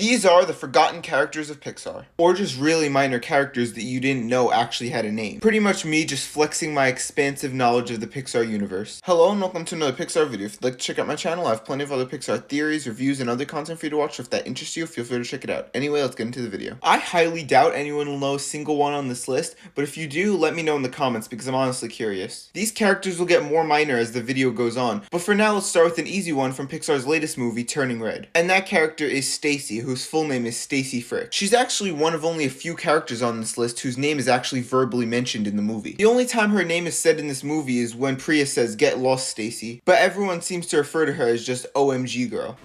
These are the forgotten characters of Pixar, or just really minor characters that you didn't know actually had a name. Pretty much me just flexing my expansive knowledge of the Pixar universe. Hello and welcome to another Pixar video. If you'd like to check out my channel, I have plenty of other Pixar theories, reviews, and other content for you to watch, so if that interests you, feel free to check it out. Anyway, let's get into the video. I highly doubt anyone will know a single one on this list, but if you do, let me know in the comments because I'm honestly curious. These characters will get more minor as the video goes on, but for now let's start with an easy one from Pixar's latest movie, Turning Red. And that character is Stacy, whose full name is Stacy Frick. She's actually one of only a few characters on this list whose name is actually verbally mentioned in the movie. The only time her name is said in this movie is when Priya says, "Get lost, Stacy," but everyone seems to refer to her as just OMG girl.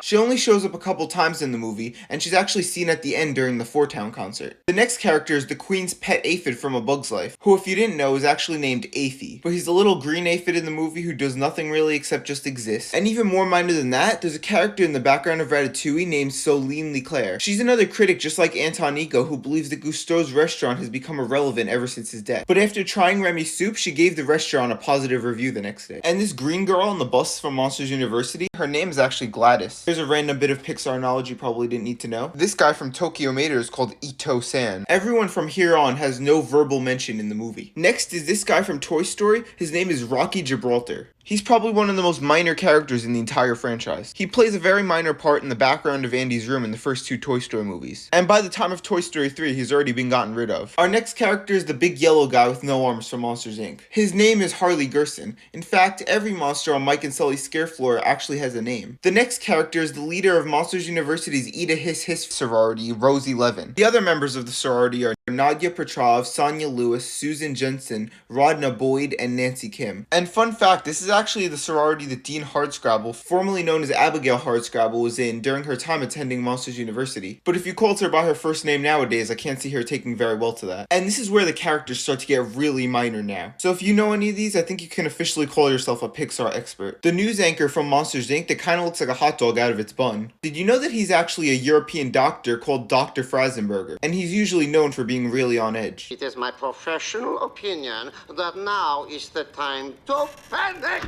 She only shows up a couple times in the movie, and she's actually seen at the end during the Four Town concert. The next character is the Queen's pet aphid from A Bug's Life, who if you didn't know is actually named Aphie, but he's a little green aphid in the movie who does nothing really except just exist. And even more minor than that, there's a character in the background of Ratatouille named Soline Leclerc. She's another critic just like Anton Ego who believes that Gusteau's restaurant has become irrelevant ever since his death. But after trying Remy's soup, she gave the restaurant a positive review the next day. And this green girl on the bus from Monsters University, her name is actually Gladys. Here's a random bit of Pixar knowledge you probably didn't need to know. This guy from Tokyo Mater is called Ito-san. Everyone from here on has no verbal mention in the movie. Next is this guy from Toy Story. His name is Rocky Gibraltar. He's probably one of the most minor characters in the entire franchise. He plays a very minor part in the background of Andy's room in the first two Toy Story movies. And by the time of Toy Story 3, he's already been gotten rid of. Our next character is the big yellow guy with no arms from Monsters, Inc. His name is Harley Gerson. In fact, every monster on Mike and Sully's scare floor actually has a name. The next character is the leader of Monsters University's Eat a Hiss Hiss sorority, Rosie Levin. The other members of the sorority are Nadia Petrov, Sonia Lewis, Susan Jensen, Rodna Boyd, and Nancy Kim. And fun fact, this is actually the sorority that Dean Hardscrabble, formerly known as Abigail Hardscrabble, was in during her time attending Monsters University. But if you called her by her first name nowadays, I can't see her taking very well to that. And this is where the characters start to get really minor now. So if you know any of these, I think you can officially call yourself a Pixar expert. The news anchor from Monsters, Inc. that kind of looks like a hot dog out of its bun. Did you know that he's actually a European doctor called Dr. Frazenberger? And he's usually known for being really on edge. It is my professional opinion that now is the time to panic.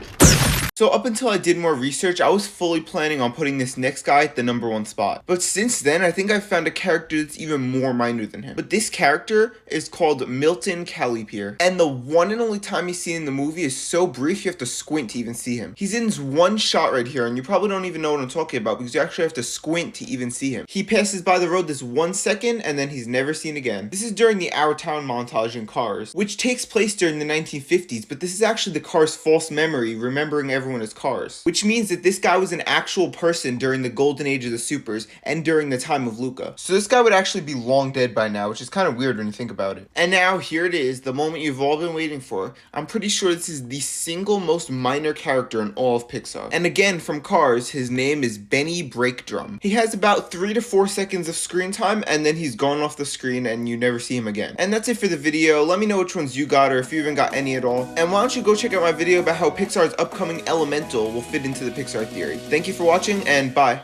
So up until I did more research, I was fully planning on putting this next guy at the #1 spot. But since then, I think I found a character that's even more minor than him. But this character is called Milton Calipier. And the one and only time he's seen in the movie is so brief you have to squint to even see him. He's in this one shot right here, and you probably don't even know what I'm talking about because you actually have to squint to even see him. He passes by the road this 1 second, and then he's never seen again. This is during the Our Town montage in Cars, which takes place during the 1950s, but this is actually the Cars' false memory, remembering everyone as Cars, which means that this guy was an actual person during the golden age of the supers and during the time of Luca. So this guy would actually be long dead by now, which is kind of weird when you think about it. And now here it is, the moment you've all been waiting for. I'm pretty sure this is the single most minor character in all of Pixar. And again, from Cars, his name is Benny Breakdrum. He has about 3 to 4 seconds of screen time, and then he's gone off the screen and you never see him again. And that's it for the video. Let me know which ones you got or if you even got any at all. And why don't you go check out my video about how Pixar's upcoming Elemental will fit into the Pixar theory. Thank you for watching, and bye.